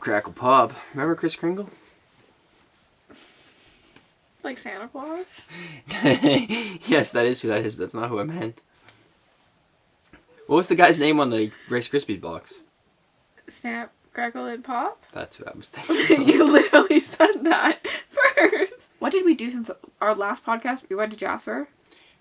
Snap, Crackle, Pop. Remember Kris Kringle? Like Santa Claus? Yes, that is who that is, but that's not who I meant. What was the guy's name on the Rice Krispies box? Snap, Crackle, and Pop? That's who I was thinking. You literally said that first. What did we do since our last podcast? We went to Jasper.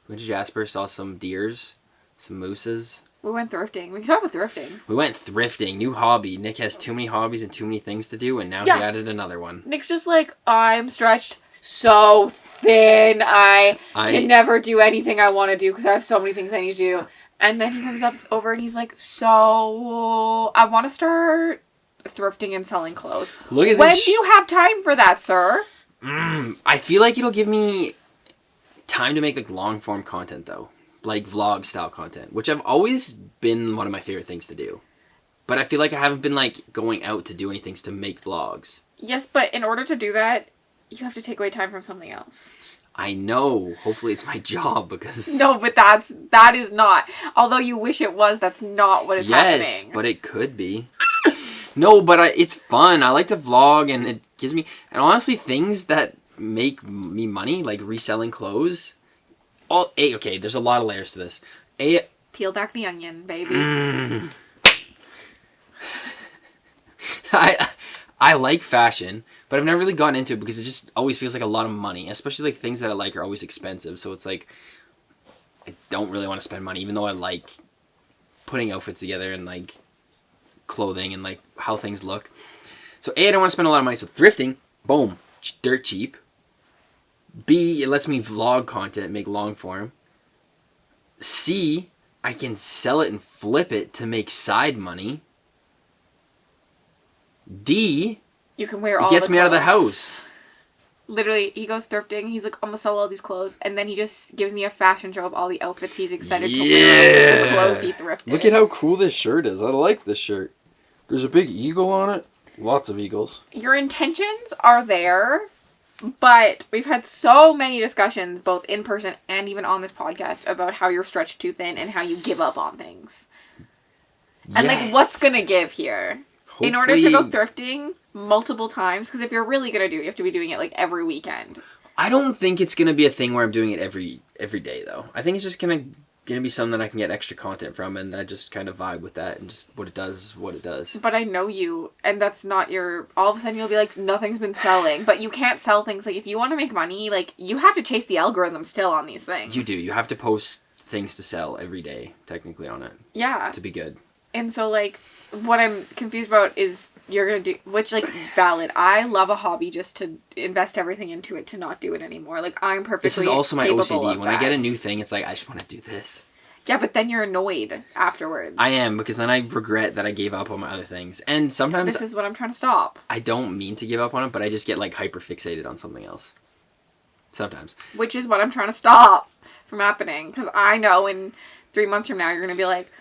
We went to Jasper, saw some deers, some mooses. We went thrifting. We can talk about thrifting. We went thrifting. New hobby. Nick has too many hobbies and too many things to do, and now he added another one. Nick's just like, I'm stretched so thin. I can never do anything I want to do because I have so many things I need to do. And then he comes up over and he's like, so I want to start thrifting and selling clothes. Look at when do you have time for that, sir? I feel like it'll give me time to make like long form content though. Like vlog style content, which I've always been one of my favorite things to do. But I feel like I haven't been like going out to do anything to make vlogs. Yes, but in order to do that, you have to take away time from something else. I know. Hopefully it's my job because... No, but that is not. Although you wish it was, that's not what is happening. Yes, but it could be. No, but it's fun. I like to vlog and it gives me... And honestly, things that make me money, like reselling clothes... Okay, there's a lot of layers to this. Peel back the onion, baby. I like fashion, but I've never really gotten into it because it just always feels like a lot of money. Especially like things that I like are always expensive. So it's like, I don't really want to spend money, even though I like putting outfits together and like clothing and like how things look. So A, I don't want to spend a lot of money. So thrifting, boom, dirt cheap. B, it lets me vlog content, make long form. C, I can sell it and flip it to make side money. D, you can wear all it gets me out of the house. Literally, he goes thrifting. He's like, I'm gonna sell all these clothes, and then he just gives me a fashion show of all the outfits he's excited to wear. The clothes he thrifted. Look at how cool this shirt is. I like this shirt. There's a big eagle on it. Lots of eagles. Your intentions are there, but we've had so many discussions, both in person and even on this podcast, about how you're stretched too thin and how you give up on things. And like, what's gonna give here? Hopefully... In order to go thrifting multiple times, because if you're really gonna do it, you have to be doing it like every weekend. I don't think it's gonna be a thing where I'm doing it every day though. I think it's just gonna be something that I can get extra content from, and I just kind of vibe with that, and just what it does is what it does. But I know you, and that's not your... All of a sudden you'll be like, nothing's been selling, but you can't sell things. Like, if you want to make money, like, you have to chase the algorithm still on these things. You do. You have to post things to sell every day, technically, on it. Yeah. To be good. And so, like, what I'm confused about is you're going to do... Which, like, valid. I love a hobby just to invest everything into it to not do it anymore. Like, I'm perfectly This is also my OCD. When that. I get a new thing, it's like, I just want to do this. Yeah, but then you're annoyed afterwards. I am, because then I regret that I gave up on my other things. And sometimes... This is what I'm trying to stop. I don't mean to give up on it, but I just get, like, hyper-fixated on something else. Sometimes. Which is what I'm trying to stop from happening. Because I know in 3 months from now, you're going to be like,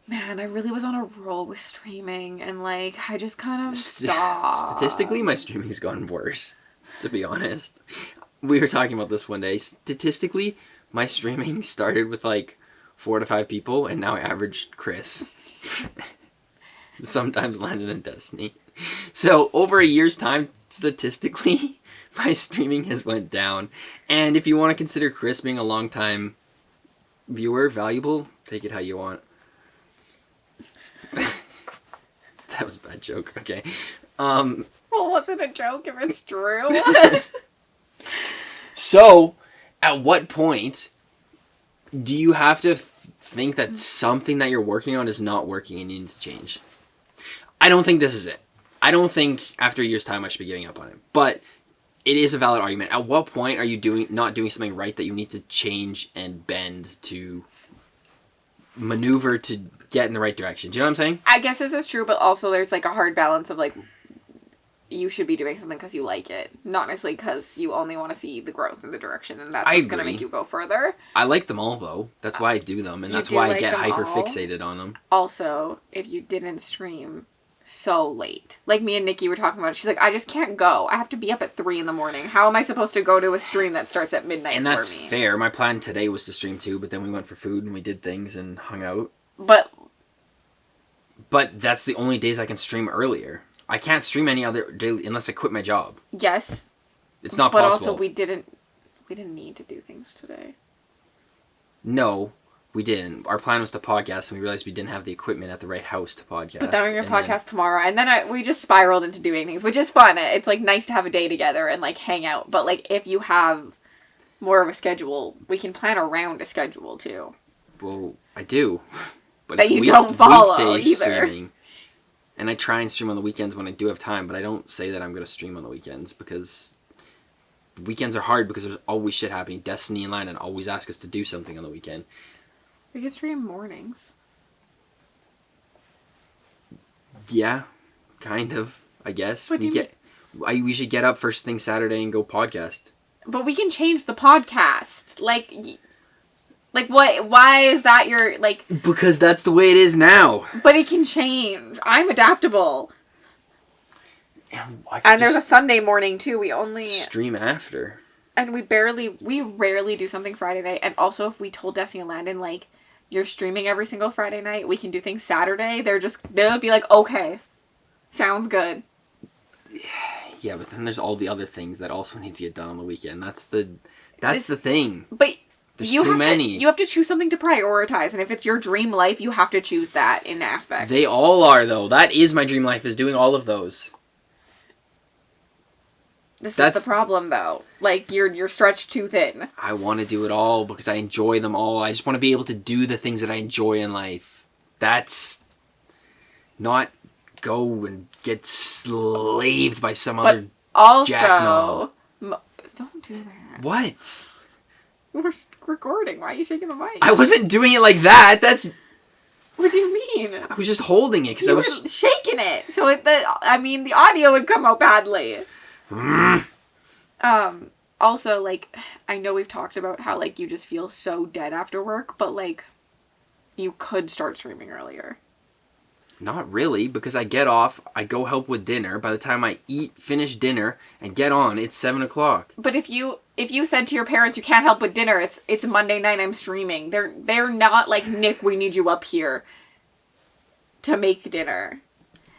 man, I really was on a roll with streaming. And, like, I just kind of stopped. Statistically, my streaming's gone worse, to be honest. We were talking about this one day. Statistically, my streaming started with, like, 4 to 5 people, and now I average Chris. Sometimes Landon and Destiny. So, over a year's time, statistically, my streaming has went down. And if you want to consider Chris being a long-time viewer valuable, take it how you want. That was a bad joke. Okay. Well, was it a joke if it's true? So, at what point... do you have to think that something that you're working on is not working and you need to change? I don't think this is it. I don't think after a year's time I should be giving up on it. But it is a valid argument. At what point are you not doing something right that you need to change and bend to maneuver to get in the right direction? Do you know what I'm saying? I guess this is true, but also there's like a hard balance of like, you should be doing something because you like it, not necessarily because you only want to see the growth in the direction, and that's what's going to make you go further. I like them all, though. That's why I do them, and that's why I get hyper-fixated on them. Also, if you didn't stream so late, like me and Nikki were talking about it, she's like, I just can't go. I have to be up at 3 a.m. How am I supposed to go to a stream that starts at midnight and that's fair. My plan today was to stream too, but then we went for food, and we did things, and hung out. But that's the only days I can stream earlier. I can't stream any other day unless I quit my job. Yes. It's not but possible. Also, we didn't need to do things today. No, we didn't. Our plan was to podcast, and we realized we didn't have the equipment at the right house to podcast. But then we're gonna podcast tomorrow, and then we just spiraled into doing things, which is fun. It's like nice to have a day together and like hang out. But like if you have more of a schedule, we can plan around a schedule too. Well, I do, but that it's you don't follow weekdays either. streaming. And I try and stream on the weekends when I do have time, but I don't say that I'm going to stream on the weekends because the weekends are hard because there's always shit happening. Destiny and London always ask us to do something on the weekend. We could stream mornings. Yeah, kind of, I guess. What do you mean? We should get up first thing Saturday and go podcast. But we can change the podcast. Like what? Why is that your, like... Because that's the way it is now. But it can change. I'm adaptable. And there's a Sunday morning, too. We only... stream after. And we rarely do something Friday night. And also, if we told Destiny and Landon, like, you're streaming every single Friday night, we can do things Saturday, they'll be like, okay, sounds good. Yeah, but then there's all the other things that also need to get done on the weekend. That's the thing. But... There's too many. You have to choose something to prioritize, and if it's your dream life, you have to choose that in aspects. They all are, though. That is my dream life, is doing all of those. That's the problem, though. Like, you're stretched too thin. I want to do it all because I enjoy them all. I just want to be able to do the things that I enjoy in life. That's not go and get slaved by some other jackknob. Don't do that. What? We're recording. Why are you shaking the mic? I wasn't doing it like that. What do you mean? I was just holding it because I was shaking it. So the audio would come out badly. Also, like, I know we've talked about how, like, you just feel so dead after work, but, like, you could start streaming earlier. Not really, because I get off, I go help with dinner. By the time I finish dinner, and get on, it's 7 o'clock. But if you said to your parents you can't help with dinner, it's Monday night, I'm streaming. They're not like, Nick, we need you up here to make dinner.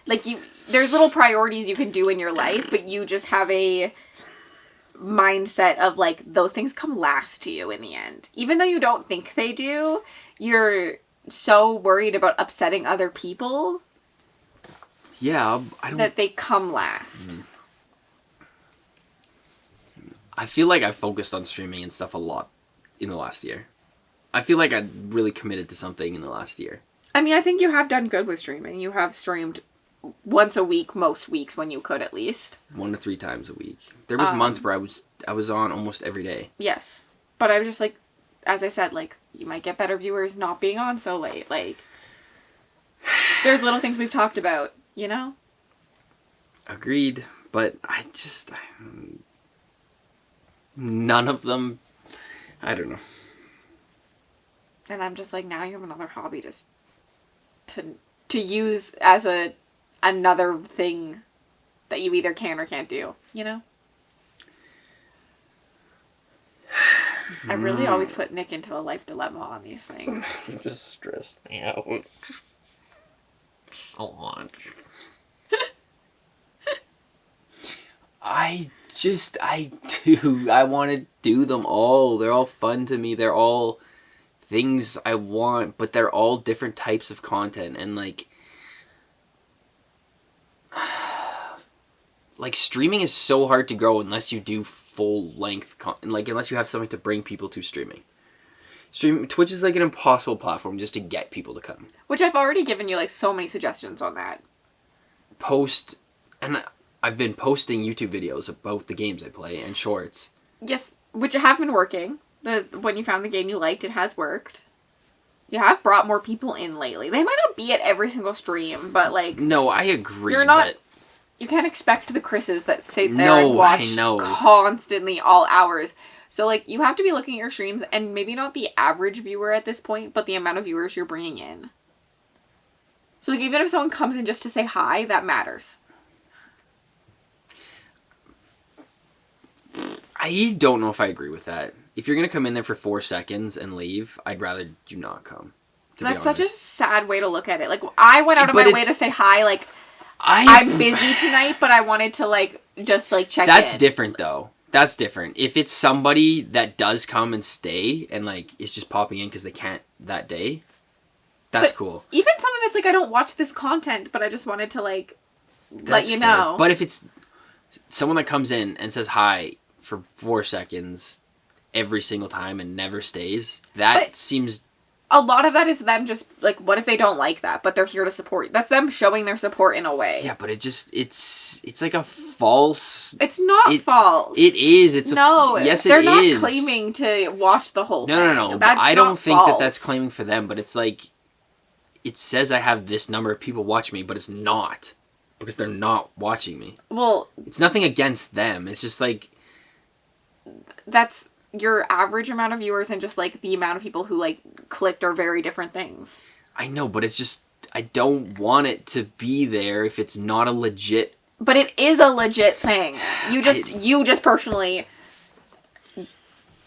Like, there's little priorities you can do in your life, but you just have a mindset of, like, those things come last to you in the end. Even though you don't think they do, you're so worried about upsetting other people. Yeah, I don't... that they come last. I feel like I focused on streaming and stuff a lot in the last year. I feel like I really committed to something in the last year. I mean, I think you have done good with streaming. You have streamed once a week, most weeks when you could, at least. 1 to 3 times a week. There was months where I was on almost every day. Yes. But I was just like, as I said, like, you might get better viewers not being on so late. Like, there's little things we've talked about, you know? Agreed. But none of them, I don't know. And I'm just like, now you have another hobby just to use as another thing that you either can or can't do, you know? I really always put Nick into a life dilemma on these things. You just stressed me out so much. I do. I want to do them all. They're all fun to me. They're all things I want, but they're all different types of content. And, like streaming is so hard to grow unless you do full length unless you have something to bring people to streaming. Twitch is like an impossible platform just to get people to come. Which I've already given you, like, so many suggestions on that. And I've been posting YouTube videos about the games I play and shorts. Yes, which have been working. When you found the game you liked, it has worked. You have brought more people in lately. They might not be at every single stream, but, like... No, I agree, You're not... You can't expect the Chris's that sit there and watch constantly all hours. So, like, you have to be looking at your streams, and maybe not the average viewer at this point, but the amount of viewers you're bringing in. So, like, even if someone comes in just to say hi, that matters. I don't know if I agree with that. If you're going to come in there for 4 seconds and leave, I'd rather you not come. That's such a sad way to look at it. Like, I went out of my way to say hi, like... I'm busy tonight, but I wanted to, like, just, like, check That's in. different, though. That's different. If it's somebody that does come and stay and, like, is just popping in because they can't that day, that's cool. Even something that's, like, I don't watch this content, but I just wanted to, like, let you know. But if it's someone that comes in and says hi for 4 seconds every single time and never stays, that seems... A lot of that is them just, like, what if they don't like that, but they're here to support you? That's them showing their support in a way. Yeah, but it just, it's like a false... It's not false. It is. Yes, they're it not is. claiming to watch the whole thing. No. That's I don't not think false. that's claiming for them, but it's like, it says I have this number of people watching me, but it's not. Because they're not watching me. Well... It's nothing against them. It's just like... That's your average amount of viewers and just, like, the amount of people who, like, clicked are very different things. I know, but it's just... I don't want it to be there if it's not a legit... But it is a legit thing. You just personally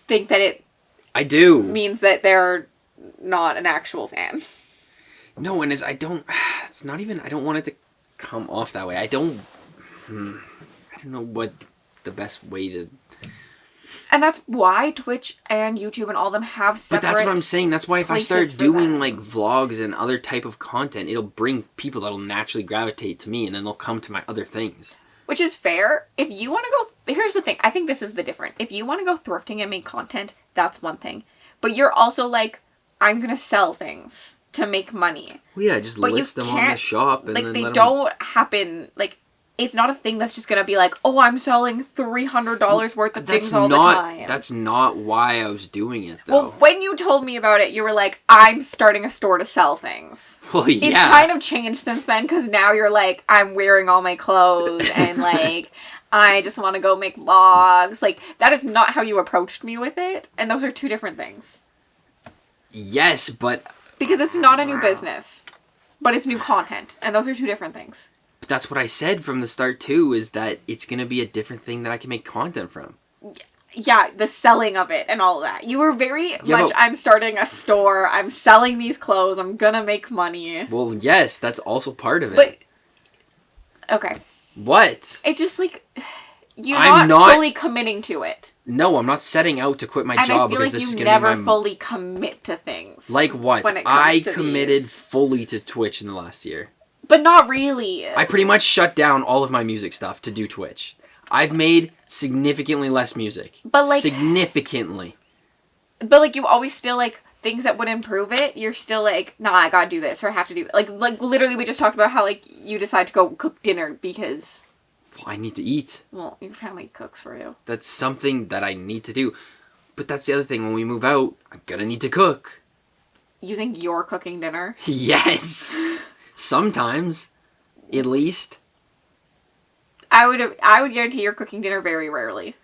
think that it... I do. ...means that they're not an actual fan. No, and it's not even... I don't want it to come off that way. I don't know what the best way to... And that's why Twitch and YouTube and all of them have separate... But that's what I'm saying. That's why if I start for doing, them. like, vlogs and other type of content, it'll bring people that'll naturally gravitate to me, and then they'll come to my other things. Which is fair. If you want to go... Here's the thing. I think this is the difference. If you want to go thrifting and make content, that's one thing. But you're also like, I'm going to sell things to make money. Well, yeah, just list them on the shop and like, then they let don't happen... Like, it's not a thing that's just going to be like, oh, I'm selling $300 worth of things all the time. That's not why I was doing it, though. Well, when you told me about it, you were like, I'm starting a store to sell things. Well, yeah. It's kind of changed since then, because now you're like, I'm wearing all my clothes, and, like, I just want to go make vlogs. Like, that is not how you approached me with it, and those are two different things. Yes, but... Because it's not a new business, but it's new content, and those are two different things. But that's what I said from the start, too, is that it's going to be a different thing that I can make content from. Yeah, the selling of it and all of that. You were very much, but, I'm starting a store, I'm selling these clothes, I'm gonna make money. Well, yes, that's also part of it. But, okay. What? It's just like, you're not fully committing to it. No, I'm not setting out to quit my job because this is going to be And I feel like you never fully commit to things. Like what? I committed fully to Twitch in the last year. But not really. I pretty much shut down all of my music stuff to do Twitch. I've made significantly less music. But like... Significantly. But like you always still like things that would improve it. You're still like, nah, I gotta do this or I have to do that. Like literally we just talked about how like you decide to go cook dinner because... Well, I need to eat. Well, your family cooks for you. That's something that I need to do. But that's the other thing. When we move out, I'm gonna need to cook. You think you're cooking dinner? Yes. Sometimes, at least. I would guarantee you're cooking dinner very rarely.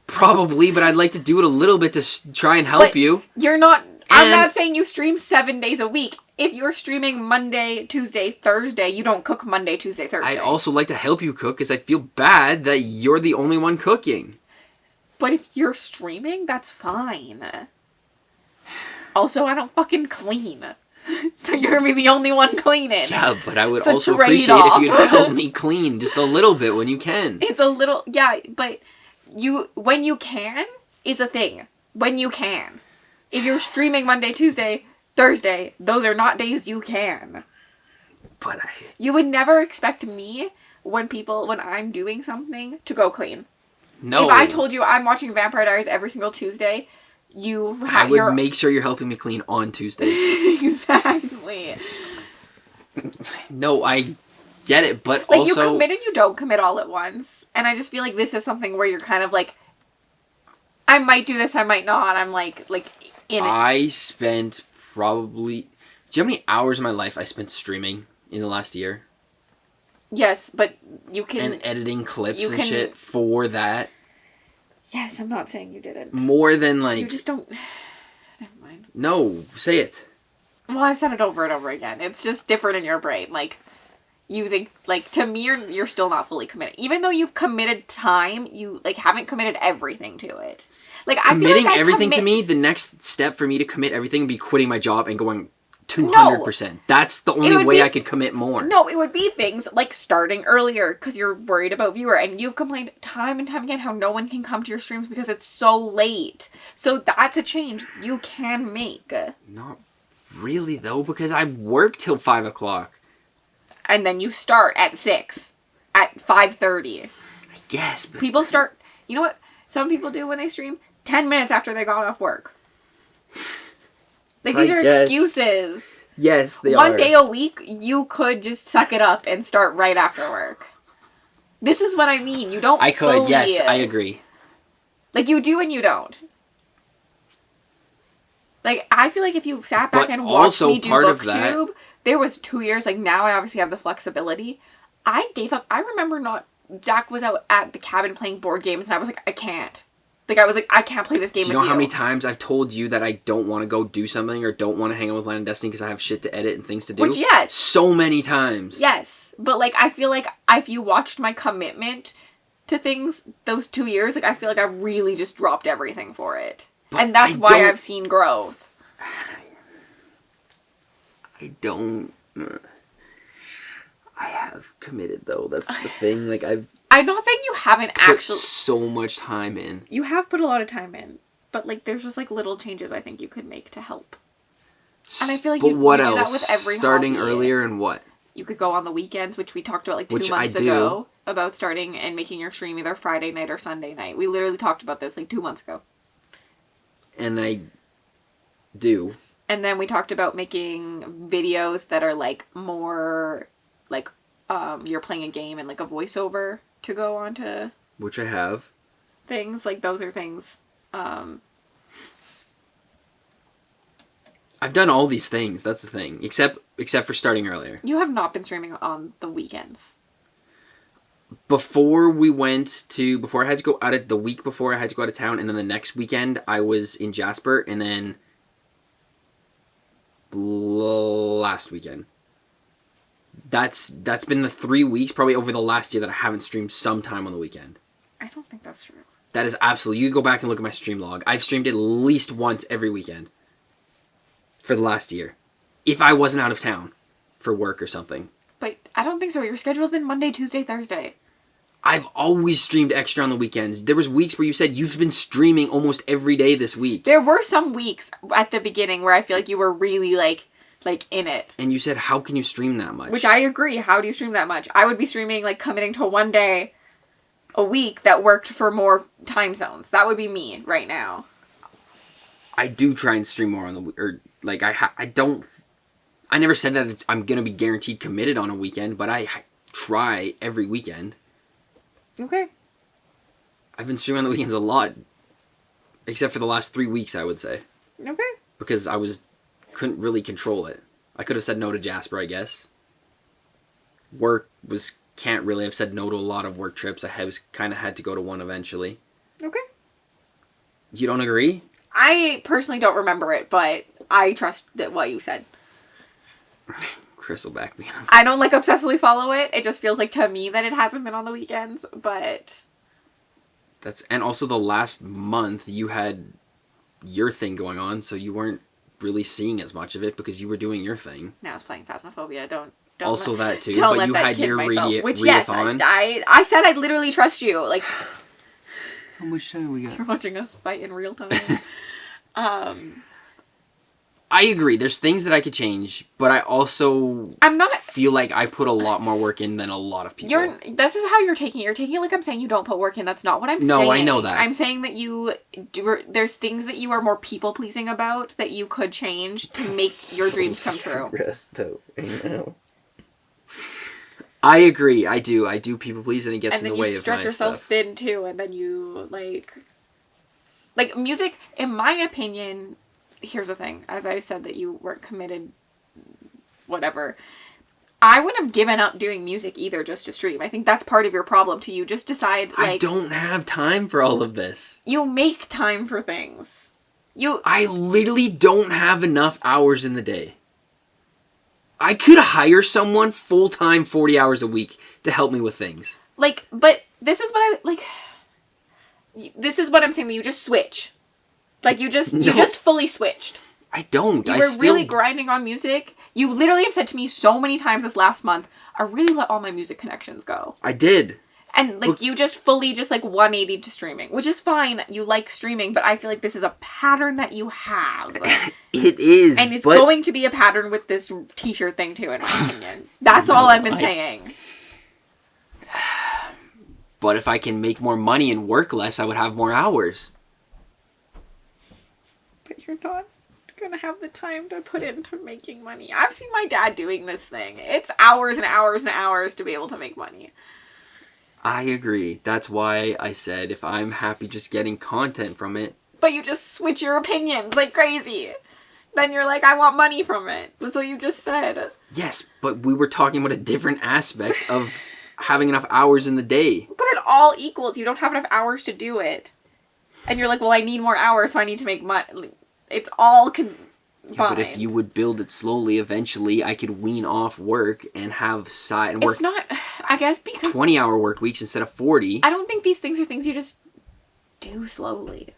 Probably, but I'd like to do it a little bit to try and help you. You're not... I'm not saying you stream 7 days a week. If you're streaming Monday, Tuesday, Thursday, you don't cook Monday, Tuesday, Thursday. I'd also like to help you cook because I feel bad that you're the only one cooking. But if you're streaming, that's fine. Also, I don't fucking clean. So you're gonna be the only one cleaning. Yeah, but I would also appreciate if you'd help me clean just a little bit when you can. It's a little... Yeah, but when you can is a thing. When you can. If you're streaming Monday, Tuesday, Thursday, those are not days you can. But You would never expect me, when I'm doing something, to go clean. No. If I told you I'm watching Vampire Diaries every single Tuesday, I would make sure you're helping me clean on Tuesdays. Exactly. No, I get it, but like, also... you commit and you don't commit all at once. And I just feel like this is something where you're kind of like, I might do this, I might not. I'm like in it. I spent probably... Do you know how many hours of my life I spent streaming in the last year? Yes, but you can... And editing clips and shit for that. Yes, I'm not saying you didn't. More than like... You just don't... Never mind. No, say it. Well, I've said it over and over again. It's just different in your brain. Like, you think... Like, to me, you're still not fully committed. Even though you've committed time, you, like, haven't committed everything to it. Like, Committing everything to me, the next step for me to commit everything would be quitting my job and going 200%. That's the only way I could commit more. No, it would be things like starting earlier because you're worried about viewer, and you've complained time and time again how no one can come to your streams because it's so late. So that's a change you can make. Not really, though, because I work till 5 o'clock. And then you start at 6, at 5:30. I guess, but... People start, you know what some people do when they stream? 10 minutes after they got off work. Like, these are excuses. Yes, they are. One day a week, you could just suck it up and start right after work. This is what I mean. You don't I could, yes, I agree. Like, you do and you don't. Like, I feel like if you sat back and watched me do BookTube, there was 2 years, like, now I obviously have the flexibility. I gave up. I remember Zach was out at the cabin playing board games, and I was like, I can't. Like, I was like, I can't play this game with you. Do you know how many times I've told you that I don't want to go do something or don't want to hang out with Land of Destiny because I have shit to edit and things to do? Which, yes. So many times. Yes. But, like, I feel like if you watched my commitment to things those 2 years, like, I feel like I really just dropped everything for it. But and that's why I've seen growth. I don't... I have committed, though. That's the thing. Like, I'm not saying you haven't put so much time in. You have put a lot of time in. But, like, there's just, like, little changes I think you could make to help. And I feel like you do that with every Starting hobby. Earlier and what? You could go on the weekends, which we talked about, like, 2 months ago. About starting and making your stream either Friday night or Sunday night. We literally talked about this, like, 2 months ago. And I do. And then we talked about making videos that are, like, more... like, you're playing a game and, like, a voiceover to go onto... Which I have. Things. Like, those are things. I've done all these things, that's the thing. Except for starting earlier. You have not been streaming on the weekends. Before I had to go out of... The week before I had to go out of town, and then the next weekend I was in Jasper, and then... last weekend. That's been the 3 weeks, probably over the last year, that I haven't streamed sometime on the weekend. I don't think that's true. That is absolutely... You can go back and look at my stream log. I've streamed at least once every weekend. For the last year. If I wasn't out of town. For work or something. But I don't think so. Your schedule's been Monday, Tuesday, Thursday. I've always streamed extra on the weekends. There was weeks where you said you've been streaming almost every day this week. There were some weeks at the beginning where I feel like you were really, like in it. And you said, how can you stream that much? Which I agree. How do you stream that much? I would be streaming, like, committing to one day a week that worked for more time zones. That would be me right now. I do try and stream more on the... Or, like, I don't... I never said that I'm going to be guaranteed committed on a weekend, but I try every weekend. Okay. I've been streaming on the weekends a lot. Except for the last 3 weeks, I would say. Okay. Because couldn't really control it. I could have said no to Jasper, I guess. Can't really have said no to a lot of work trips. I kind of had to go to one eventually. Okay. You don't agree? I personally don't remember it, but I trust what you said. Chris will back me up. I don't, like, obsessively follow it. It just feels like to me that it hasn't been on the weekends, but... And also the last month you had your thing going on, so you weren't really seeing as much of it because you were doing your thing. Now I was playing Phasmophobia. Don't also that too, don't but let you that had kid your myself. Which, readathon. yes, I said I'd literally trust you. Like, How much time we got? you're watching us fight in real time. I agree. There's things that I could change, but I also feel like I put a lot more work in than a lot of people. This is how you're taking it. You're taking it like I'm saying you don't put work in. That's not what I'm saying. No, I know that. I'm saying that there's things that you are more people-pleasing about that you could change to make your dreams come true. I agree. I do people please, and it gets in the way of my stuff. And then you stretch yourself thin too, and then you like music. In my opinion, here's the thing: as I said that you weren't committed, whatever. I wouldn't have given up doing music either just to stream. I think that's part of your problem too. You just decide I don't have time for all of this. You make time for things. I literally don't have enough hours in the day. I could hire someone full-time 40 hours a week to help me with things. But this is what this is what I'm saying, that you just switch. You just fully switched. I don't. You were really grinding on music. You literally have said to me so many times this last month, I really let all my music connections go. I did. And, like, you just fully just, like, 180 to streaming. Which is fine. You like streaming, but I feel like this is a pattern that you have. It is, and it's going to be a pattern with this t-shirt thing, too, in my opinion. That's all I've been saying. But if I can make more money and work less, I would have more hours. But you're not gonna have the time to put into making money. I've seen my dad doing this thing. It's hours and hours and hours to be able to make money. I agree. That's why I said if I'm happy just getting content from it. But you just switch your opinions like crazy. Then you're like, I want money from it. That's what you just said. Yes, but we were talking about a different aspect of having enough hours in the day. But it all equals. You don't have enough hours to do it. And you're like, well, I need more hours, so I need to make money. It's all combined. Yeah, but if you would build it slowly, eventually I could wean off work and have side and work. It's not, I guess, because 20-hour work weeks instead of 40. I don't think these things are things you just do slowly.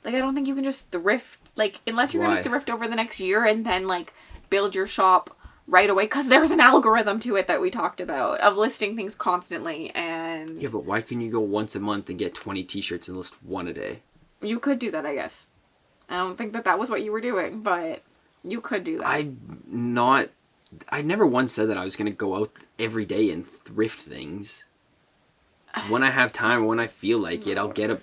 Like, I don't think you can just thrift, like, unless you're going to thrift over the next year and then, like, build your shop right away. Because there's an algorithm to it that we talked about of listing things constantly and... Yeah, but why can you go once a month and get 20 t-shirts and list one a day? You could do that, I guess. I don't think that was what you were doing, but you could do that. I never once said that I was going to go out every day and thrift things. When I have time or when I feel like it, I'll get a...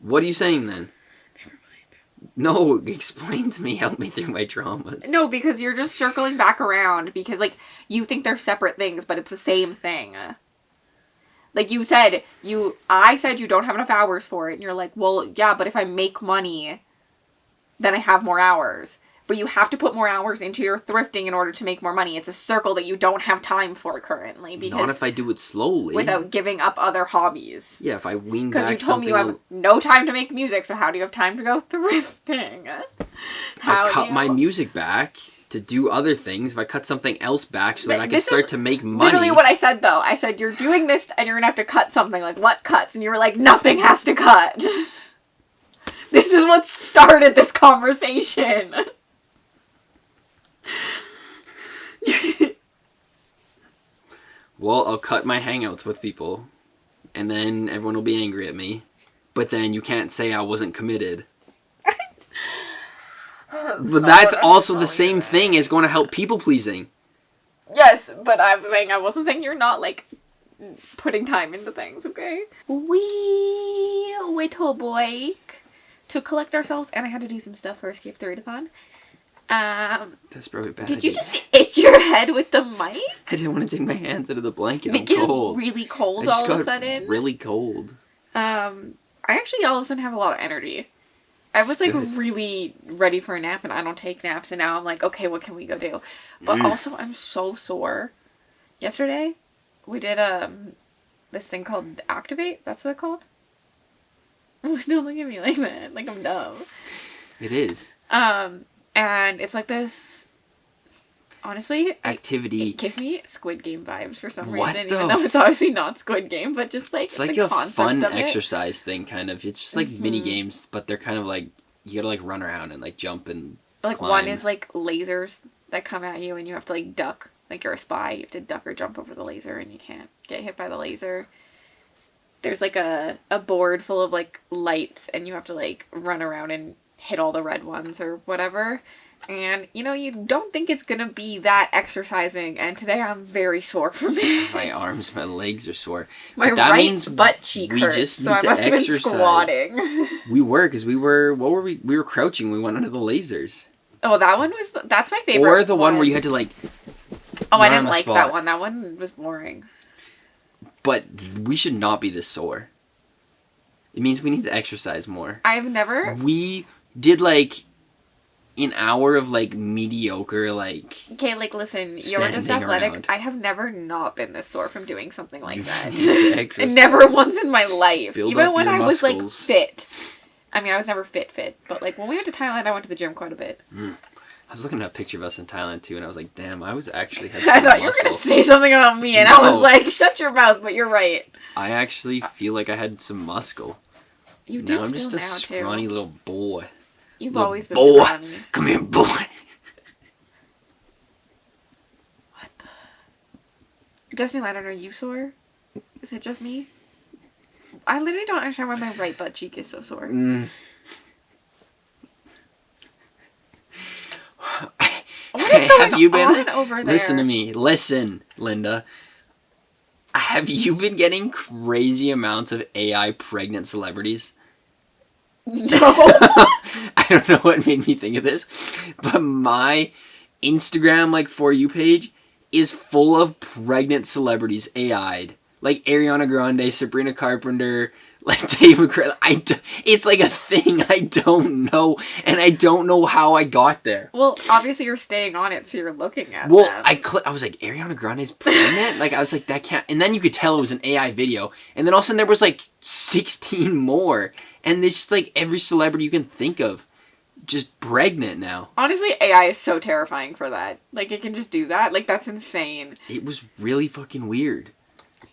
What are you saying then? Never mind. No, explain to me. Help me through my traumas. No, because you're just circling back around because, like, you think they're separate things, but it's the same thing. Like you said, I said you don't have enough hours for it, and you're like, well, yeah, but if I make money, then I have more hours. But you have to put more hours into your thrifting in order to make more money. It's a circle that you don't have time for currently. Because not if I do it slowly. Without giving up other hobbies. Yeah, if I wean back something... Because you told me you have no time to make music, so how do you have time to go thrifting? I cut my music back to do other things. If I cut something else back so that I can start to make money. Literally what I said, though. I said, you're doing this and you're going to have to cut something. Like, what cuts? And you were like, nothing has to cut. This is what started this conversation. Well, I'll cut my hangouts with people, and then everyone will be angry at me. But then you can't say I wasn't committed. But that's also the same thing as going to help people pleasing. Yes, but I wasn't saying you're not, like, putting time into things, okay? We went to a break to collect ourselves, and I had to do some stuff for Escape the Readathon. That's probably bad. Did you just itch your head with the mic? I didn't want to take my hands out of the blanket. It gets really cold all of a sudden. Really cold. I actually all of a sudden have a lot of energy. I was like really ready for a nap, and I don't take naps, and now I'm like, okay, what can we go do? But also, I'm so sore. Yesterday, we did this thing called Activate. That's what it's called. Don't look at me like that. Like I'm dumb. It is. And it's like this, honestly, activity. It gives me Squid Game vibes for some What reason, even though it's obviously not Squid Game, but just like it's like the a concept fun of exercise thing, kind of. It's just like mini games, but they're kind of like you gotta like run around and like jump and like climb. One is like lasers that come at you, and you have to like duck. Like you're a spy, you have to duck or jump over the laser, and you can't get hit by the laser. There's like a board full of like lights, and you have to like run around and hit all the red ones or whatever. And, you know, you don't think it's gonna be that exercising, and today I'm very sore from it. My arms, my legs are sore. My right butt cheek hurts, so I must have been squatting. We were, because we were, what were we? We were crouching, we went under the lasers. Oh, that's my favorite Or the one where you had to, like... Oh, I didn't like that one. That one was boring. But we should not be this sore. It means we need to exercise more. I've never... We did, like... an hour of, like, mediocre, like... Okay, like, listen, you're just athletic. Around. I have never not been this sore from doing something like that. And never once in my life. Even when I was, like, fit. I mean, I was never fit, but, like, when we went to Thailand, I went to the gym quite a bit. I was looking at a picture of us in Thailand, too, and I was like, damn, I was actually... had I thought you were going to say something about me, and I was like, shut your mouth, but you're right. I actually feel like I had some muscle. You do now I'm just a scrawny little boy. You've Little always been boy. scrawny. Come here, boy. Destiny Ladder, are you sore? Is it just me? I literally don't understand why my right butt cheek is so sore. What is going on over there? Listen to me. Listen, Linda. Have you been getting crazy amounts of AI pregnant celebrities? No. I don't know what made me think of this, but my Instagram like For You page is full of pregnant celebrities AI'd. Like Ariana Grande, Sabrina Carpenter, like Dave McCray. It's like a thing I don't know, and I don't know how I got there. Well, obviously you're staying on it, so you're looking at Well, them. I was like, Ariana Grande's pregnant? Like, I was like, that can't... And then you could tell it was an AI video. And then all of a sudden there was like 16 more. And it's just like every celebrity you can think of just pregnant now. Honestly, AI is so terrifying for that. Like, it can just do that. Like, that's insane. It was really fucking weird.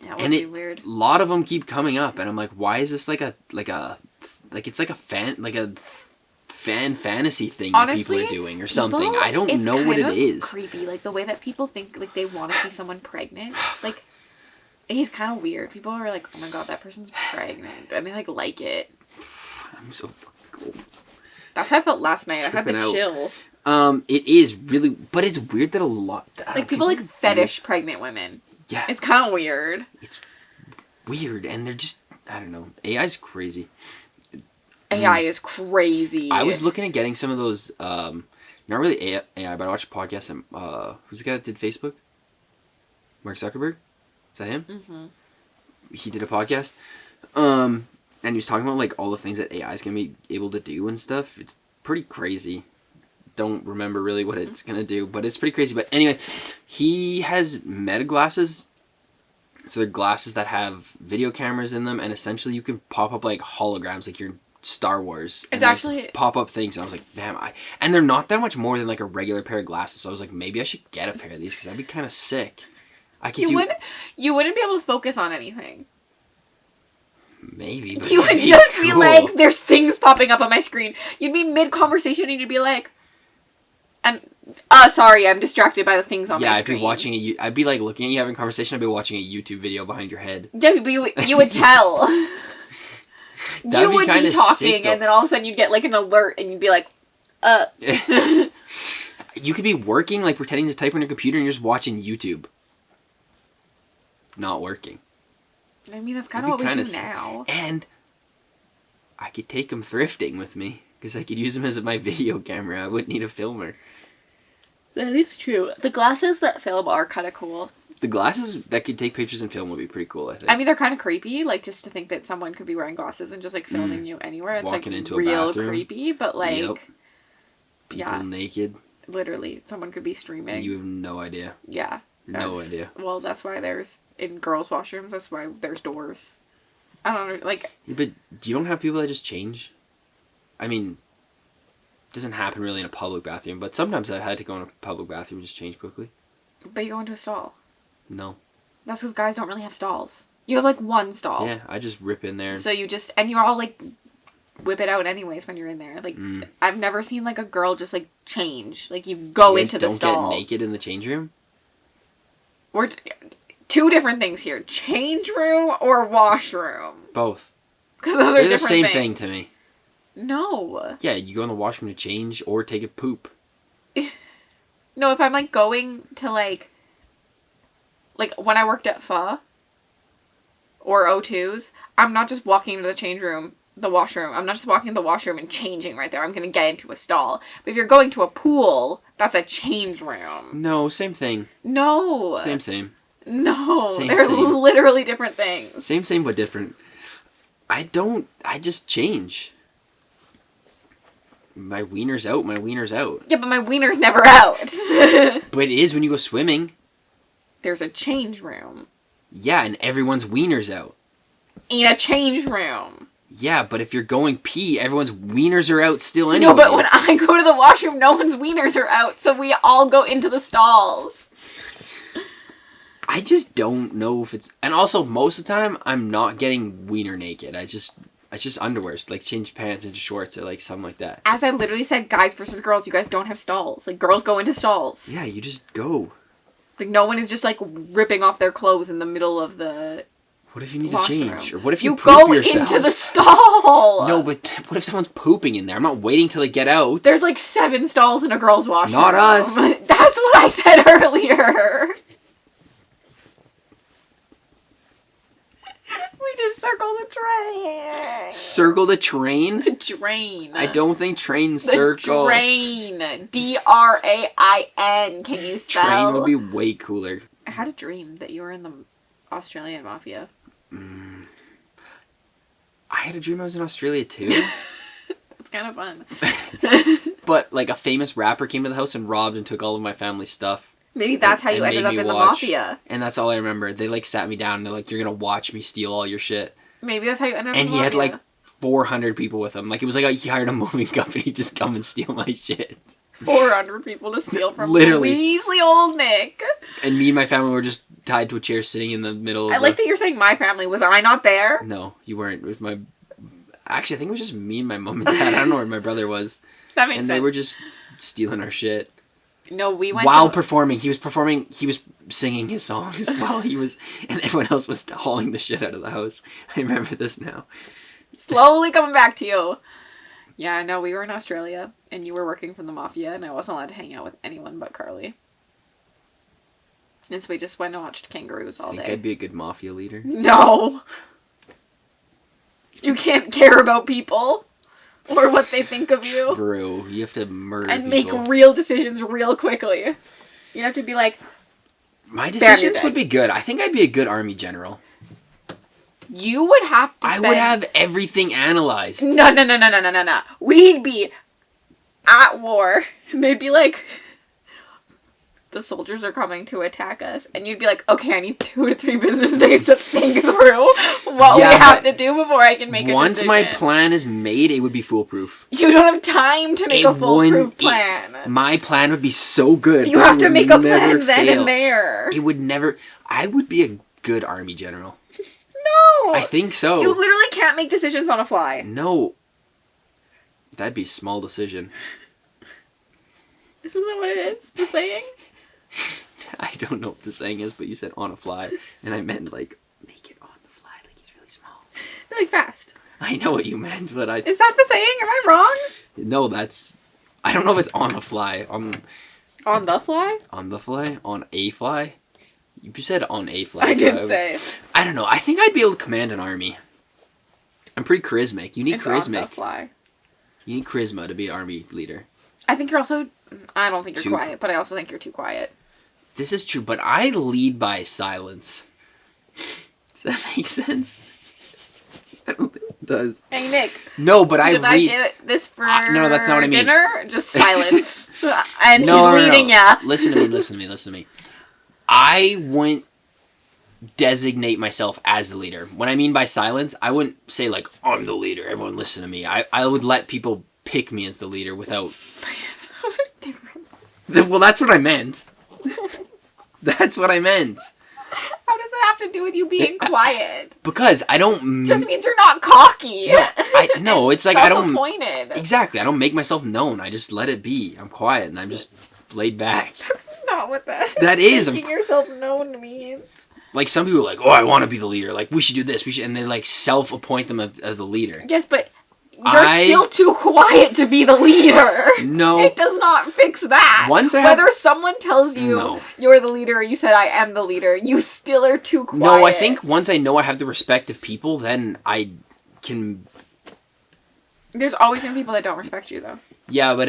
That would be weird. A lot of them keep coming up, and I'm like, why is this like it's like a fan fantasy thing Honestly, that people are doing or something? I don't know what it is. Creepy, like the way that people think like they want to see someone pregnant. Like, it's kind of weird. People are like, oh my god, that person's pregnant, and they like it. I'm so fucking cool. That's how I felt last night. I had the Tripping out. chill. It is really, but it's weird that a lot Like people like fetish pregnant women. Yeah, It's kind of weird. It's weird, and they're just, I don't know. AI's crazy. AI is crazy. I was looking at getting some of those, not really AI, but I watched a podcast. Who's the guy that did Facebook? Mark Zuckerberg? Is that him? Mm-hmm. He did a podcast. And he was talking about like all the things that AI is going to be able to do and stuff. It's pretty crazy. Don't remember really what it's going to do, but it's pretty crazy. But anyways, he has Meta glasses. So they're glasses that have video cameras in them, and essentially you can pop up like holograms, like you're in Star Wars. It's and, actually like, pop up things, and I was like, damn, and they're not that much more than like a regular pair of glasses. So I was like, maybe I should get a pair of these because that'd be kind of sick. you wouldn't be able to focus on anything. Maybe, but You would just be like, there's things popping up on my screen. You'd be mid-conversation and you'd be like, sorry, I'm distracted by the things on my screen. I'd be watching I'd be like looking at you having a conversation, I'd be watching a YouTube video behind your head. Yeah, but you would tell. You would be talking sick, and then all of a sudden you'd get like an alert and you'd be like, You could be working, like pretending to type on your computer and you're just watching YouTube. Not working. I mean, that's kind of what we do now. And I could take them thrifting with me because I could use them as my video camera. I wouldn't need a filmer. That is true. The glasses that film are kind of cool. The glasses that could take pictures and film would be pretty cool, I think. I mean, they're kind of creepy, like just to think that someone could be wearing glasses and just like filming you anywhere. It's walking like into real a bathroom. creepy, but like, People naked. Literally, someone could be streaming. And you have no idea. Yeah. No idea. Well, that's why there's, in girls' washrooms, that's why there's doors. I don't know, like... Yeah, but you don't have people that just change? I mean, it doesn't happen really in a public bathroom, but sometimes I've had to go in a public bathroom and just change quickly. But you go into a stall. No. That's because guys don't really have stalls. You have, like, one stall. Yeah, I just rip in there. So you just... And you're all, like, whip it out anyways when you're in there. Like, I've never seen, like, a girl just, like, change. Like, you go into the stall. Don't get naked in the change room? We're two different things here. Change room or washroom. Both. Because those They're are the different same things. thing to me. No. Yeah, you go in the washroom to change or take a poop. No, if I'm, like, going to, like, when I worked at Pho or O2's, I'm not just walking into the change room, the washroom. I'm not just walking into the washroom and changing right there. I'm going to get into a stall. But if you're going to a pool, that's a change room. No, same thing. No. Same. No. Same, They're same. literally different things. Same, but different. I just change. My wiener's out, Yeah, but my wiener's never out. But it is when you go swimming. There's a change room. Yeah, and everyone's wiener's out. In a change room. Yeah, but if you're going pee, everyone's wieners are out still anyways. No, but when I go to the washroom, no one's wieners are out, so we all go into the stalls. I just don't know if it's... And also, most of the time, I'm not getting wiener naked. It's just underwear. Like change pants into shorts or like something like that. As I literally said, guys versus girls, you guys don't have stalls. Like, girls go into stalls. Yeah, you just go. Like, no one is just, like, ripping off their clothes in the middle of the What if you need to washroom. change? Or what if you poop go yourself? into the stall? No, but what if someone's pooping in there? I'm not waiting till they get out. There's, like, 7 stalls in a girl's washroom. Not us. That's what I said earlier. We just circle the train. Circle the train? The drain. I don't think trains The circle. drain. DRAIN. Can you spell? Train would be way cooler. I had a dream that you were in the Australian mafia. I had a dream I was in Australia too. It's kind of fun. But like a famous rapper came to the house and robbed and took all of my family's stuff. Maybe that's how you and ended made up me in the watch. mafia. And that's all I remember. They like sat me down and they're like, "You're gonna watch me steal all your shit." Maybe that's how you ended up And in the he mafia. had like 400 people with him. Like it was like he hired a moving company to just come and steal my shit. 400 people to steal from Literally. Weasley old Nick. And me and my family were just tied to a chair sitting in the middle of I like that you're saying my family. Was I not there? No, you weren't. It was my... Actually, I think it was just me and my mom and dad. I don't know where my brother was. That makes And sense. they were just stealing our shit. No, we went While to... performing. He was singing his songs while he was... And everyone else was hauling the shit out of the house. I remember this now. Slowly coming back to you. Yeah, no, we were in Australia, and you were working for the mafia, and I wasn't allowed to hang out with anyone but Carly. And so we just went and watched kangaroos all I think day. I'd be a good mafia leader. No! You can't care about people or what they think of you. True. You have to murder And people. make real decisions real quickly. You have to be like, My Bam, you're decisions dead. would be good. I think I'd be a good army general. you would have to I spend... would have everything analyzed. No. We'd be at war. And they'd be like, the soldiers are coming to attack us. And you'd be like, okay, I need 2 to 3 business days to think through what Yeah, we have but to do before I can make a Once decision. my plan is made, it would be foolproof. You don't have time to make It a foolproof wouldn't- plan. My plan would be so good. You that have it to would make a never plan then fail. and there. It would never... I would be a good army general. No! I think so. You literally can't make decisions on a fly. No. That'd be a small decision. Isn't that what it is? The saying? I don't know what the saying is, but you said on a fly, and I meant like, make it on the fly, like he's really small. Really fast. I know what you meant, but I... Is that the saying? Am I wrong? No, that's... I don't know if it's on the fly. On the fly? On the fly? On a fly? You said on a fly. I so did was- say. I don't know. I think I'd be able to command an army. I'm pretty charismatic. You need It's on the charismatic. fly. You need charisma to be an army leader. I think you're also... I don't think you're Too- quiet, but I also think you're too quiet. This is true, but I lead by silence. Does that make sense? I don't think it does. Hey, Nick. No, but I Should I read... get this for No, that's not what I mean. dinner? Just silence. And No, he's leading ya. Listen to me. I wouldn't designate myself as the leader. What I mean by silence, I wouldn't say like, I'm the leader, everyone listen to me. I would let people pick me as the leader without... Those are different. Well, that's what I meant. That's what I meant. How does it have to do with you being quiet? Because I don't... Just means you're not cocky. No, it's like I don't... Self-appointed. Exactly, I don't make myself known. I just let it be. I'm quiet and I'm just laid back. That's not what That is. making yourself known means. Like some people are like, oh, I want to be the leader. Like we should do this. We should, and they like self-appoint them as the leader. Yes, but you're still too quiet to be the leader. No. It does not fix that. Once I have- Whether someone tells you No. you're the leader or you said I am the leader, you still are too quiet. No, I think once I know I have the respect of people, then I can... There's always been people that don't respect you, though. Yeah, but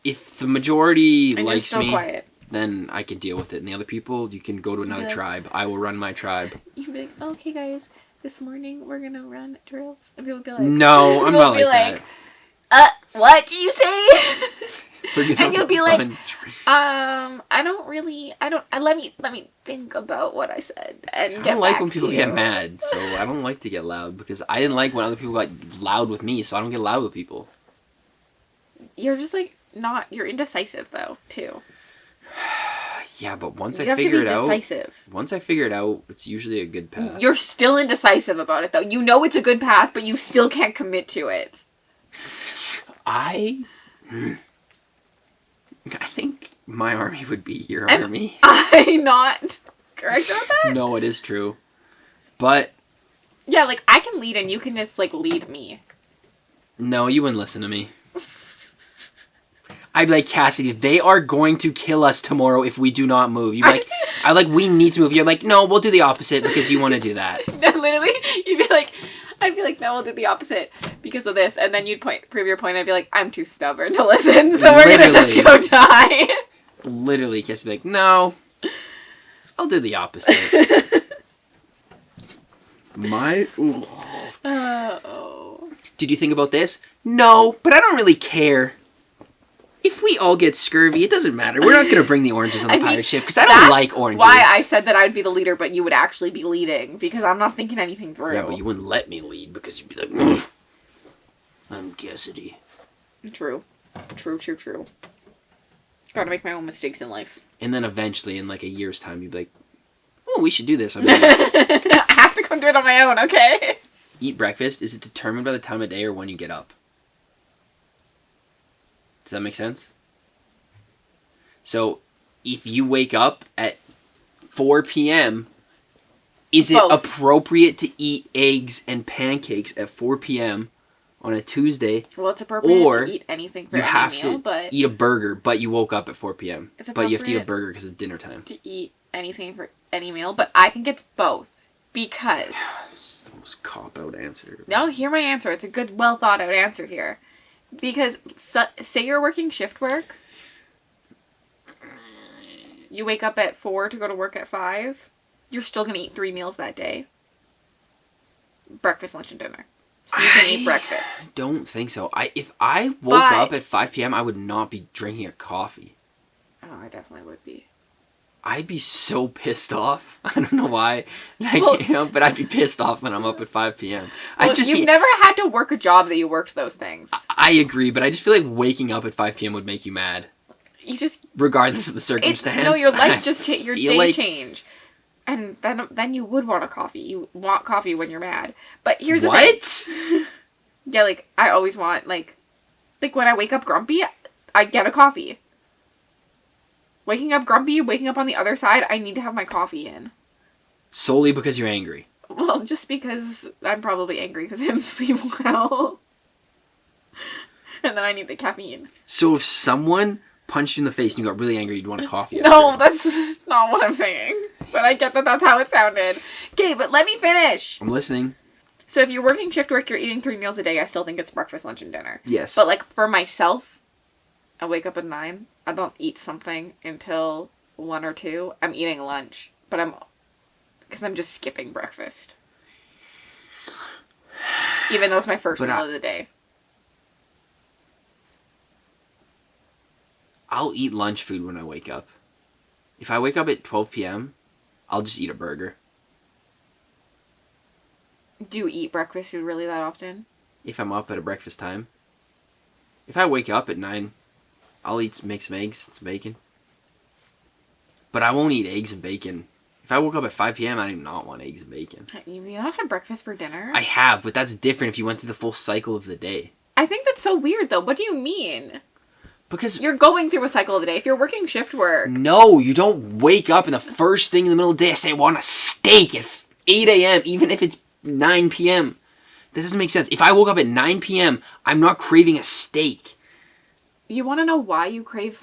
if the majority And you're likes still me, then then I can deal with it. And the other people, you can go to another Yeah. tribe. I will run my tribe. You can be like, okay, guys, this morning we're gonna run drills. And people will be like, No, I'm people not will be like what did you say? that. and you'll be like, Run. let me think about what I said and I get don't like back when people to get you. mad, so I don't like to get loud because I didn't like when other people got loud with me, so I don't get loud with people. You're just like, you're indecisive though, too. Yeah, but once You I have to figure be it out, decisive. it's usually a good path. You're still indecisive about it, though. You know it's a good path, but you still can't commit to it. I think my army would be your Am army. I not correct about that? No, it is true. But Yeah, like, I can lead and you can just, like, lead me. no, you wouldn't listen to me. I'd be like, Cassidy, they are going to kill us tomorrow if we do not move. You'd be like, we need to move. You're like, no, we'll do the opposite because you want to do that. No, literally, I'd be like, no, we'll do the opposite because of this. And then you'd prove your point. I'd be like, I'm too stubborn to listen, so we're going to just go die. Literally, Cassidy would be like, no, I'll do the opposite. Did you think about this? No, but I don't really care. If we all get scurvy, it doesn't matter. We're not going to bring the oranges on the pirate ship because I don't like oranges. Why I said that I'd be the leader, but you would actually be leading because I'm not thinking anything through. Yeah, but you wouldn't let me lead because you'd be like, I'm Cassidy. True. Gotta make my own mistakes in life. And then eventually, in like a year's time, you'd be like, oh, we should do this. I'd be like, I have to come do it on my own, okay? eat breakfast. Is it determined by the time of day or when you get up? Does that make sense? So, if you wake up at 4 p.m., is it appropriate to eat eggs and pancakes at 4 p.m. on a Tuesday? Well, it's appropriate to eat anything for any meal, but... eat a burger, but you woke up at 4 p.m. It's but you have to eat a burger because it's dinner time. To eat anything for any meal, but I think it's both. Because... It's the most cop-out answer. No, hear my answer. It's a good, well-thought-out answer here. Because, say you're working shift work, you wake up at 4 to go to work at 5, you're still going to eat 3 meals that day. Breakfast, lunch, and dinner. So you can eat breakfast. I don't think so. If I woke up at 5 p.m., I would not be drinking a coffee. Oh, I definitely would be. I'd be so pissed off. I don't know why. But I'd be pissed off when I'm up at 5 p.m. You've never had to work a job that you worked those things. I agree, but I just feel like waking up at 5 p.m. would make you mad. You just... Regardless of the circumstance. No, your life just your days change. And then you would want a coffee. You want coffee when you're mad. But here's the thing. What? Yeah, like, I always want, like when I wake up grumpy, I get a coffee. Waking up grumpy, waking up on the other side, I need to have my coffee in. Solely because you're angry? Well, just because I'm probably angry because I didn't sleep well. And then I need the caffeine. So if someone punched you in the face and you got really angry, you'd want a coffee? No, that's not what I'm saying. But I get that that's how it sounded. Okay, but let me finish. I'm listening. So if you're working shift work, you're eating 3 meals a day, I still think it's breakfast, lunch, and dinner. Yes. But, like, for myself, I wake up at 9. I don't eat something until 1 or 2. I'm eating lunch. But because I'm just skipping breakfast. Even though it's my first meal of the day. I'll eat lunch food when I wake up. If I wake up at 12 p.m., I'll just eat a burger. Do you eat breakfast food really that often? If I'm up at a breakfast time. If I wake up at 9, I'll make some eggs and some bacon. But I won't eat eggs and bacon. If I woke up at 5 p.m., I do not want eggs and bacon. You not had breakfast for dinner? I have, but that's different if you went through the full cycle of the day. I think that's so weird, though. What do you mean? Because... You're going through a cycle of the day. If you're working shift work... No, you don't wake up and the first thing in the middle of the day I say I want a steak at 8 a.m., even if it's 9 p.m. That doesn't make sense. If I woke up at 9 p.m., I'm not craving a steak. You want to know why you crave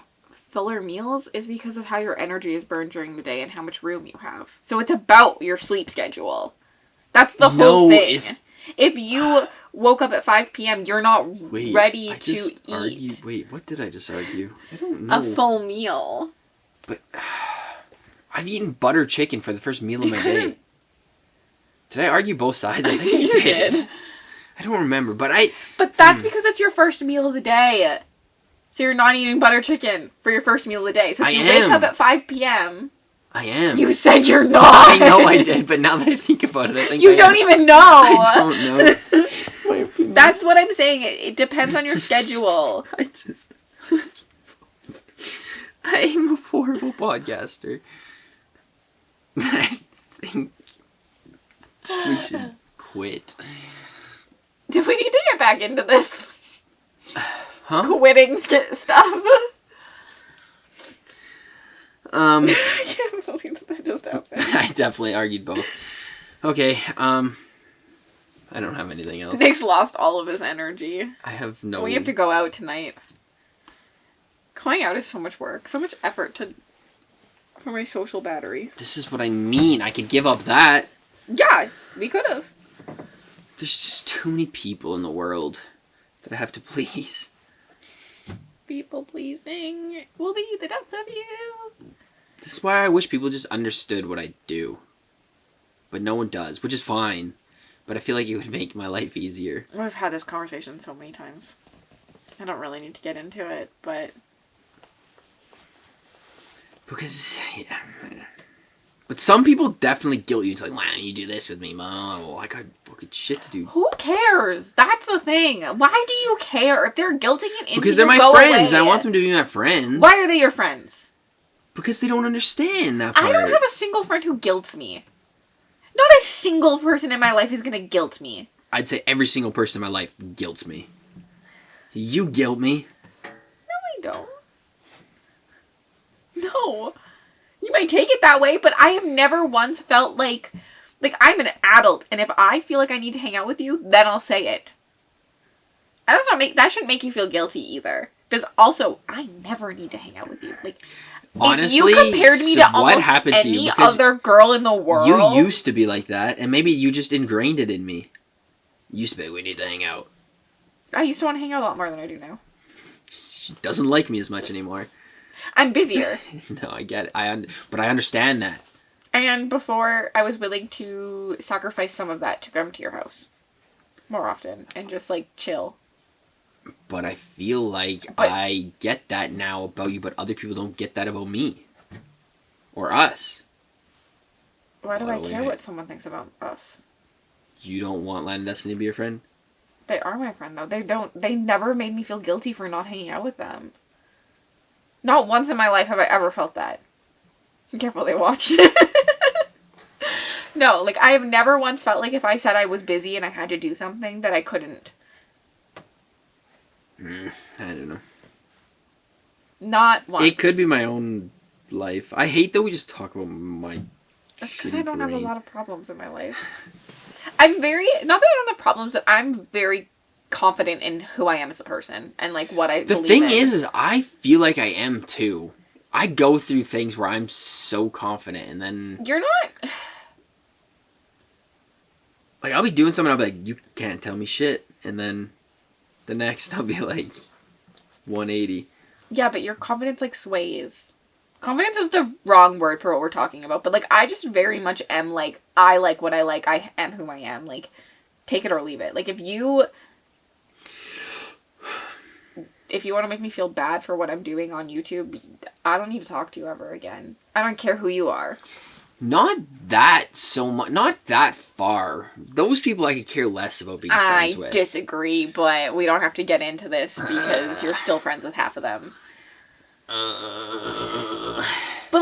fuller meals? Is because of how your energy is burned during the day and how much room you have. So it's about your sleep schedule. That's the whole thing. If you woke up at 5 p.m., you're not ready to eat. Wait, what did I just argue? I don't know. A full meal. But I've eaten butter chicken for the first meal of my day. Did I argue both sides? I think you did. I don't remember, but that's because it's your first meal of the day. So you're not eating butter chicken for your first meal of the day. So if you wake up at 5 p.m. I am. You said you're not. I know I did, but now that I think about it, I think you don't even know. I don't know. That's what I'm saying. It depends on your schedule. I'm a horrible podcaster. I think we should quit. Do we need to get back into this Huh? quitting stuff? I I can't believe that just happened. definitely argued both. Okay, I don't have anything else. Nick's lost all of his energy. I have no... We have to go out tonight. Going out is so much work, so much effort for my social battery. This is what I mean. I could give up that. Yeah, we could have. There's just too many people in the world that I have to please. People pleasing will be the death of you. This is why I wish people just understood what I do. But no one does, which is fine. But I feel like it would make my life easier. We've had this conversation so many times. I don't really need to get into it, but... Because, yeah. But some people definitely guilt you. It's like, why don't you do this with me, Mom? Well, I got fucking shit to do. Who cares? That's the thing. Why do you care? If they're guilting it into you, Because they're my go friends, away. and I want them to be my friends. Why are they your friends? Because they don't understand that part. I don't have a single friend who guilts me. Not a single person in my life is gonna guilt me. I'd say every single person in my life guilts me. You guilt me. No, I don't. No. You might take it that way, but I have never once felt like I'm an adult, and if I feel like I need to hang out with you, then I'll say it. And that shouldn't make you feel guilty either. Because also, I never need to hang out with you. Like, Honestly, if you compared me to what almost happened to any you? Because other girl in the world, you used to be like that, and maybe you just ingrained it in me. You used to be, we need to hang out. I used to want to hang out a lot more than I do now. She doesn't like me as much anymore. I'm busier. No, I get it. But I understand that. And before, I was willing to sacrifice some of that to come to your house more often and just, chill. But I feel like I get that now about you, but other people don't get that about me. Or us. Why do By I the care way, what someone thinks about us? You don't want Land and Destiny to be your friend? They are my friend, though. They never made me feel guilty for not hanging out with them. Not once in my life have I ever felt that. Be careful, they watch. No, I have never once felt like if I said I was busy and I had to do something that I couldn't. I don't know. Not once. It could be my own life. I hate that we just talk about my That's because shitty I don't have a brain. lot of problems in my life. Not that I don't have problems, but I'm very confident in who I am as a person and what I believe in. The thing is I feel like I am too. I go through things where I'm so confident, and then You're not... I'll be doing something, I'll be like, you can't tell me shit, and then the next I'll be like 180. Yeah, but your confidence sways. Confidence is the wrong word for what we're talking about, but I just very much am I like what I like, I am who I am. Take it or leave it. If you want to make me feel bad for what I'm doing on YouTube, I don't need to talk to you ever again. I don't care who you are. Not that so much, not that far. Those people I could care less about being friends with. I disagree, but we don't have to get into this because you're still friends with half of them. But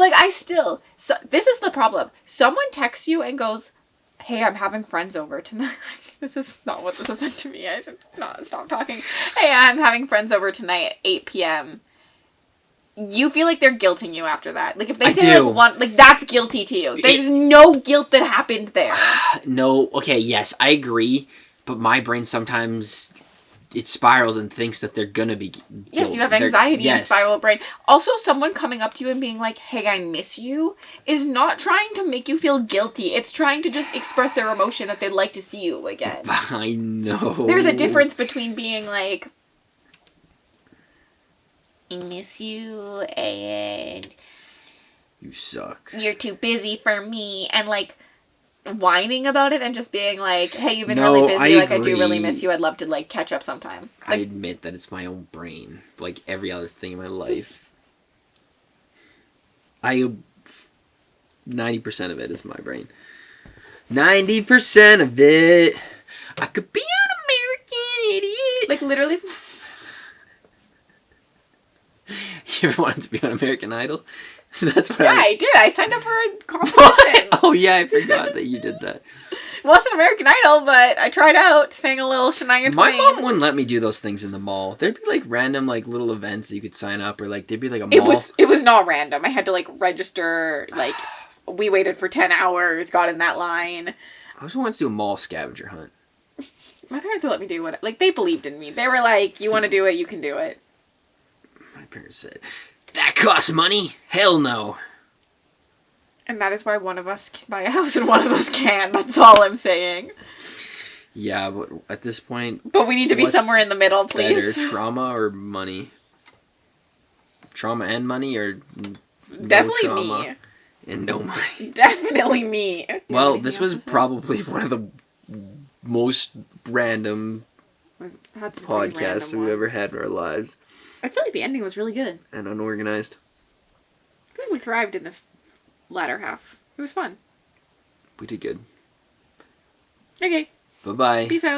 I still... So, this is the problem. Someone texts you and goes, hey, I'm having friends over tonight. This is not what this is meant to be. I should not stop talking. Hey, I'm having friends over tonight at 8 p.m. You feel like they're guilting you after that. If they say that's guilty to you. There's no guilt that happened there. No, okay, yes, I agree. But my brain sometimes... it spirals and thinks that they're gonna be Yes, you have anxiety and spiral brain. Also, someone coming up to you and being like, hey, I miss you, is not trying to make you feel guilty. It's trying to just express their emotion that they'd like to see you again. I know. There's a difference between being like, I miss you, and you suck. You're too busy for me, and whining about it and just being like, hey, you've been No, really busy, I I do really agree. miss you, I'd love to catch up sometime. I admit that it's my own brain, like every other thing in my life. 90% of it is my brain. 90% of it. I could be an American idiot. Literally. You ever wanted to be on American Idol? That's what Yeah, I did. I signed up for a competition. Oh yeah, I forgot that you did that. It wasn't American Idol, but I tried out, sang a little Shania My Twain. mom wouldn't let me do those things in the mall. There'd be like random like little events that you could sign up, or like there'd be like a mall. It was not random. I had to like register. Like we waited for 10 hours, got in that line. I just wanted to do a mall scavenger hunt. My parents would let me do what. Like they believed in me. They were like, "You want to do it? You can do it." My parents said, "That costs money? Hell no." And that is why one of us can buy a house and one of us can't. That's all I'm saying. Yeah, but at this point, But we need to be what's somewhere in the middle, better, please. trauma or money? Trauma and money, or Definitely no trauma me. and no money? Definitely me. Well, Anything this else was to say? probably one of the most random We've had some pretty podcasts random we've ever ones. had in our lives, I feel like the ending was really good. and unorganized. I feel like we thrived in this latter half. It was fun. We did good. Okay, Bye bye. peace out.